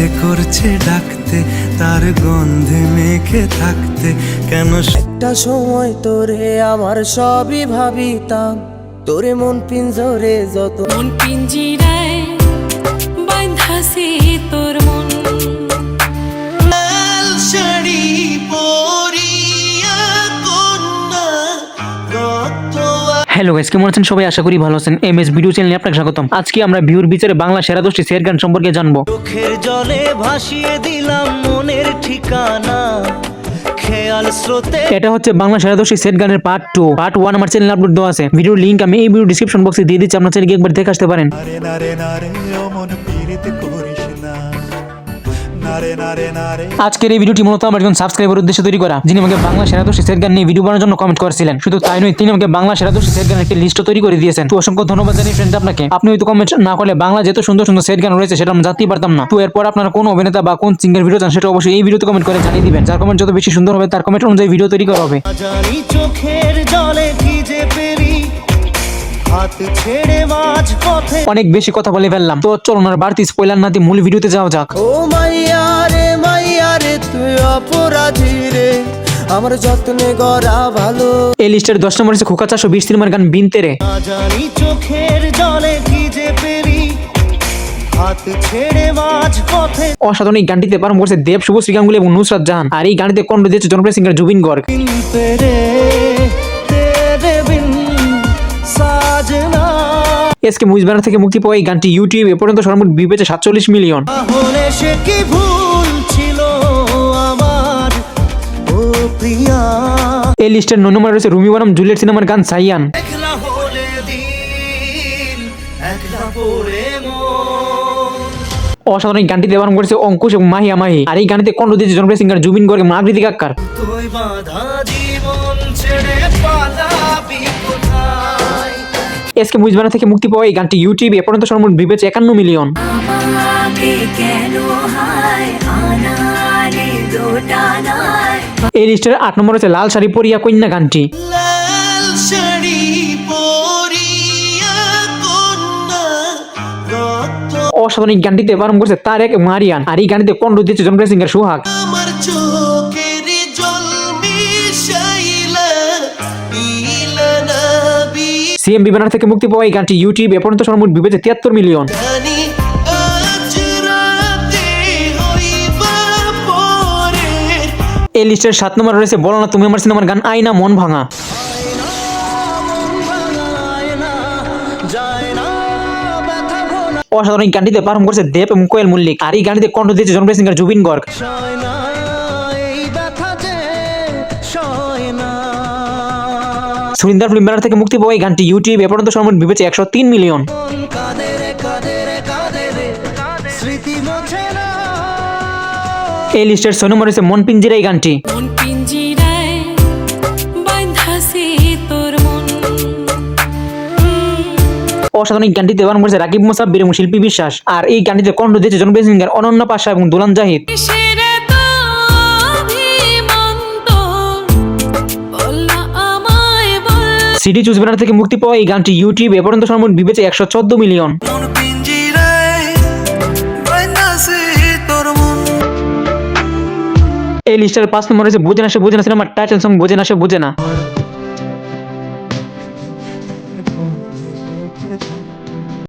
ইচ্ছে করছে ডাকতে, তার গন্ধে মেখে থাকতে। কেন একটা সময় তোরে আমার সবই ভাবিতাম, তোরে মন পিঞ্জরে যত মন পিঞ্জিরায় বাঁধাছে তোর মন। শাড়ি পরিয়া কন্যা রক্ত। হ্যালো গাইস, কেমন আছেন সবাই? আশা করি ভালো আছেন। এমএস ভিডিও চ্যানেলে আপনাকে স্বাগতম। আজকে আমরা ভিউর বিচারে বাংলা সেরা 10টি সের গান সম্পর্কে জানবো। চোখের জলে ভাসিয়ে দিলাম মনের ঠিকানা, খেয়াল স্রোতে। এটা হচ্ছে বাংলা সেরা 10টি সেট গানের পার্ট 2। পার্ট 1 আমার চ্যানেলে আপলোড দেওয়া আছে। ভিডিওর লিংক আমি এই ভিডিও ডেসক্রিপশন বক্সে দিয়ে দিচ্ছি, আপনারা চ্যানেলে একবার দেখে আসতে পারেন। নারে নারে নারে ও মন পীড়িত করিস না, নারে নারে নারে। আজকের এই ভিডিওটি মূলত আমার একজন সাবস্ক্রাইবার উদ্দেশ্যে তৈরি করা, যিনি আমাকে বাংলা সেরা 10টি সেট গান নিয়ে ভিডিও বানানোর জন্য কমেন্ট করেছিলেন। শুধু তাই নয়, তিনি আমাকে বাংলা সেরা 10টি সেট গানের একটি লিস্ট তৈরি করে দিয়েছেন। তো অসংখ্য ধন্যবাদ জানাই ফ্রেন্ড আপনাকে। আপনি হয়তো কমেন্ট না করলে বাংলা যত সুন্দর সুন্দর সেট গান রয়েছে সেটা আমরা জানতেই পারতাম না। তো এরপর আপনারা কোন অভিনেতা বা কোন সিঙ্গার ভিডিও চান সেটা অবশ্যই এই ভিডিওতে কমেন্ট করে জানিয়ে দিবেন। যার কমেন্ট যত বেশি সুন্দর হবে তার কমেন্ট অনুযায়ী ভিডিও তৈরি করা হবে। জানি চোখের জলে ভিজে পেরি, হাত ছেড়ে মাঝ পথে। অনেক বেশি কথা বলে ফেললাম, তো চলুন আর বাড়তি স্পয়লার না দিয়ে মূল ভিডিওতে যাওয়া যাক। ও মাইয়া রে তুই অপরাধী রে, আমার যত্নে গড়া ভালো। এই লিস্টের 10 নম্বরে আছে খোকা 420 সিনেমার গান বিনতে রে। জানি চোখের জলে ভিজে পেরি, হাত ছেড়ে মাঝ পথে। অসাধারণ এই গানটিতে পারফর্ম করেছে দেব, শুভশ্রী গাঙ্গুলি এবং নুসরাত জাহান। আর এই গানটিতে কণ্ঠ দিয়েছে জনপ্রিয় singer Zubeen Garg. SK movies banner থেকে মুক্তি পাওয়া এই গানটি ইউটিউব এ পর্যন্ত সর্বমোট ভিউ পেয়েছে 47 মিলিয়ন। তাহলে সে কি ভুল ছিল আমার, ও প্রিয়া। এই লিস্টের 9 নম্বরে রয়েছে রুমি বনাম জুলিয়েট সিনেমার গান সাইয়ান। একলা হলে দিন, একলা পড়ে মন। অসাধারণ এই গানটিতে পারফর্ম করেছে অঙ্কুশ এবং মাহিয়া মাহি। আর এই গানটিতে কণ্ঠ দিয়েছে জনপ্রিয় সিঙ্গার জুবিন গর্গ এবং আকৃতি কাক্কার। তুই বাঁধা জীবন ছেড়ে পালাবি কোথায়। এসকে মুভিজ ব্যানার থেকে মুক্তি পাওয়া এই গানটি ইউটিউব এ পর্যন্ত সর্বমোট ভিউ পেয়েছে 51 মিলিয়ন। এই লিস্টের 8 নম্বরে রয়েছে লাল শাড়ি পরিয়া কন্যা গানটি। লাল শাড়ি পরিয়া কন্যা রক্ত। অসাধারণ এই গানটিতে পারফর্ম করেছে তারেক এবং আরিয়ান। আর এই গানটিতে কণ্ঠ দিয়েছে জনপ্রিয় সিঙ্গার সোহাগ। আমার চোখের জল মিশাইলা ইলানাবি। সিএমবি ব্যানার থেকে মুক্তি পাওয়া এই গানটি ইউটিউব এ পর্যন্ত সর্বমোট ভিউ পেয়েছে 73 মিলিয়ন। জানি আজ রাতে হইবা পরে। এই লিস্টের 7 নম্বরে রয়েছে বলো না তুমি আমার সিনেমার গান আয়না মন ভাঙা। অসাধারণ এই গানটিতে পারফর্ম করেছে দেব এবং কোয়েল মল্লিক। আর এই গানটিতে কণ্ঠ দিয়েছে জনপ্রিয় singer Zubeen Garg. Surinder film banner থেকে মুক্তি পাওয়া এই গানটি ইউটিউব এ পর্যন্ত সর্বমোট ভিউ পেয়েছে 103 মিলিয়ন। এই লিস্টের 6 নম্বরে রয়েছে মন পিঞ্জিরা এই গানটি। মন পিঞ্জিরায় বাঁধাছে তোর মন। অসাধারণ এই গানটিতে পারফর্ম করেছে রাকিব মুসাফির এবং শিল্পী বিশ্বাস। আর এই গানটিতে কণ্ঠ দিয়েছে জনপ্রিয় সিঙ্গার অনন্য পাশা এবং দুলান জাহিদ। সেরে তো অভিমান তোর, বললা আমায় বল। সিডি চুজ ব্যানার থেকে মুক্তি পাওয়া এই গানটি ইউটিউব এ পর্যন্ত সর্বমোট ভিউ পেয়েছে 114 মিলিয়ন। মন পিঞ্জিরায় বাইনাছে তোর মন। এই লিস্টের 5 নম্বরে রয়েছে বুঝে না সে বুঝে না সিনেমার টাইটেল সং বুঝে না সে বুঝে না।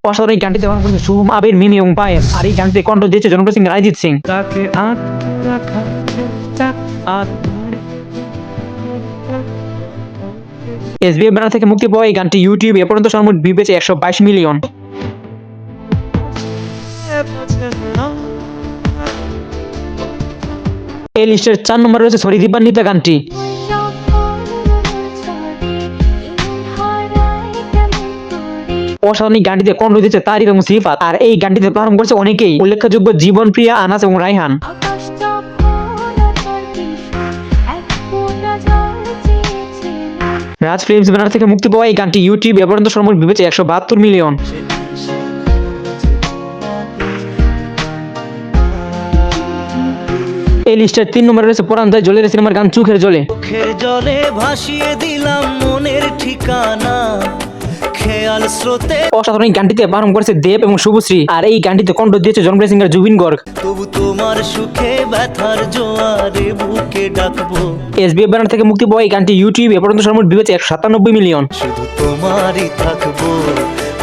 অসাধারণ এই গানটিতে পারফর্ম করেছে শুভম, আবির, মিমি এবং পায়েল। আর এই গানটিতে কণ্ঠ দিয়েছে জনপ্রিয় singer Arijit Singh. SBF banner থেকে মুক্তি পাওয়া এই গানটি ইউটিউব এ পর্যন্ত সর্বমোট ভিউ পেয়েছে 122 মিলিয়ন। এই লিস্টের 4 নম্বরে রয়েছে সরি দীপান্বিতা গানটি। অসাধারণ এই গানটিতে কণ্ঠ দিয়েছে তারিক এবং সিফাত। আর এই গানটিতে পারফর্ম করেছে অনেকেই, উল্লেখযোগ্য জীবন প্রিয়া, আনাস এবং রায়হান। রাজ ফিল্মস ব্যানার থেকে মুক্তি পাওয়া এই গানটি ইউটিউব এ পর্যন্ত সর্বমোট ভিউ পেয়েছে 172 মিলিয়ন। এই লিস্টের 3 নম্বরে রয়েছে পরান যায় জলের সিনেমার গান চোখের জলে। চোখের জলে ভাসিয়ে দিলাম মনের ঠিকানা, খেয়াল স্রোতে। অসাধারণ এই গানটিতে পারফর্ম করেছে দেব এবং শুভশ্রী। আর এই গানটিতে কণ্ঠ দিয়েছে জনপ্রিয় সিঙ্গার জুবিন গর্গ। তবু তো তোমার সুখে ব্যথার জোয়ারে বুকে ডাকবো। এসবিএফ ব্যানার থেকে মুক্তি পাওয়া এই গানটি ইউটিউবে এ পর্যন্ত সর্বমোট ভিউ হয়েছে 197 মিলিয়ন। শুধু তোমারই থাকবো,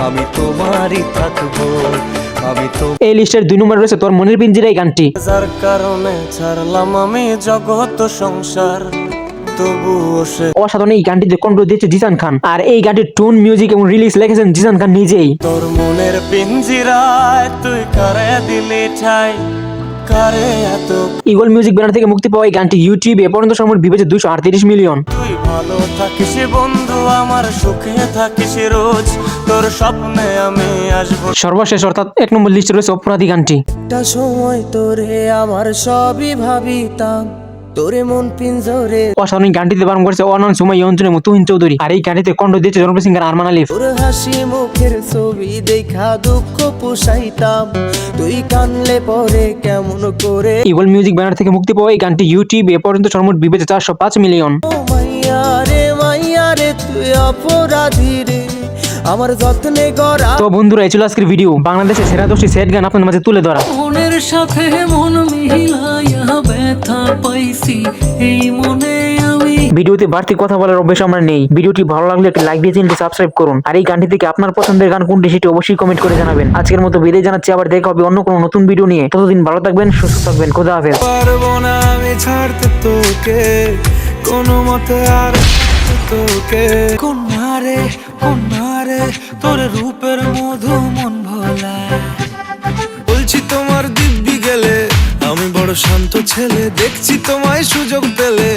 আমি তোমারই থাকবো, আমি তো। এই লিস্টের 2 নম্বরে রয়েছে তোর মনের পিঞ্জিরা এই গানটি। যার কারণে ছাড়লাম আমি জগৎ সংসার, তবুও সে অসাধারণ এই গানটিতে কণ্ঠ দিয়েছে জিসান খান, আর এই গানটির টোন, মিউজিক এবং রিলিজ লিখেছেন জিসান খান নিজেই। তোর মনের পিঞ্জিরায় তুই কারে দিলি ঠাই, কারে এত। ইগল মিউজিক ব্যানার থেকে মুক্তি পাওয়া এই গানটি ইউটিউবে এ পর্যন্ত সর্বমোট ভিউ হয়েছে 238 মিলিয়ন। তুই ভালো থাকিস বন্ধু আমার, সুখে থাকিস রোজ, তোর স্বপ্নে আমি আসবো। সর্বশেষ অর্থাৎ 1 নম্বর লিস্টে রয়েছে অপরাধী গানটি। একটা সময় তোরে আমার সবই ভাবিতাম, তোরে মন পিঞ্জরে। অসাধারণ এই গানটিতে বারণ করেছে অনন সুমাই ইয়ঞ্জন এবং তুহিন চৌধুরী, আর এই গানটিতে কণ্ঠ দিয়েছে জনপ্রিয় সিঙ্গার আরমান আলিফ। তোর হাসি মুখের ছবি দেখা দুঃখ পুষাইতাম, তুই কানলে পরে কেমন করে। ইগল মিউজিক ব্যানার থেকে মুক্তি পাওয়া এই গানটি ইউটিউবে এ পর্যন্ত সর্বমোট ভিউ হয়েছে 405 মিলিয়ন। ও মাইয়া রে তুই অপরাধী রে, আমার যত্নে গড়া। তো বন্ধুরা, এই ছিল আজকের ভিডিও। বাংলাদেশের সেরা 10টি সেট গান আপনাদের মাঝে তুলে ধরা। মনের সাথে মন মিলাইয়া ব্যথা পাইছি এই মনে আমি। ভিডিওতে বাড়তি কথা বলার অভ্যাস আমরা নেই। ভিডিওটি ভালো লাগলে একটি লাইক দিয়ে চ্যানেলটি সাবস্ক্রাইব করুন, আর এই গানটি থেকে আপনার পছন্দের গান কোনটি সেটি অবশ্যই কমেন্ট করে জানাবেন। আজকের মতো বিদায় জানাচ্ছি, আবার দেখা হবে অন্য কোনো নতুন ভিডিও নিয়ে। ততদিন ভালো থাকবেন, সুস্থ থাকবেন, খোদা হাফেজ। পারবো না আমি ছাড়তে তোকে কোনো মতে, আর তোকে কন্যারে তোর রূপের মধু মন ভোলা। বলছি তোমার দিব্যি গেলে আমি বড় শান্ত ছেলে, দেখছি তোমায় সুযোগ পেলে।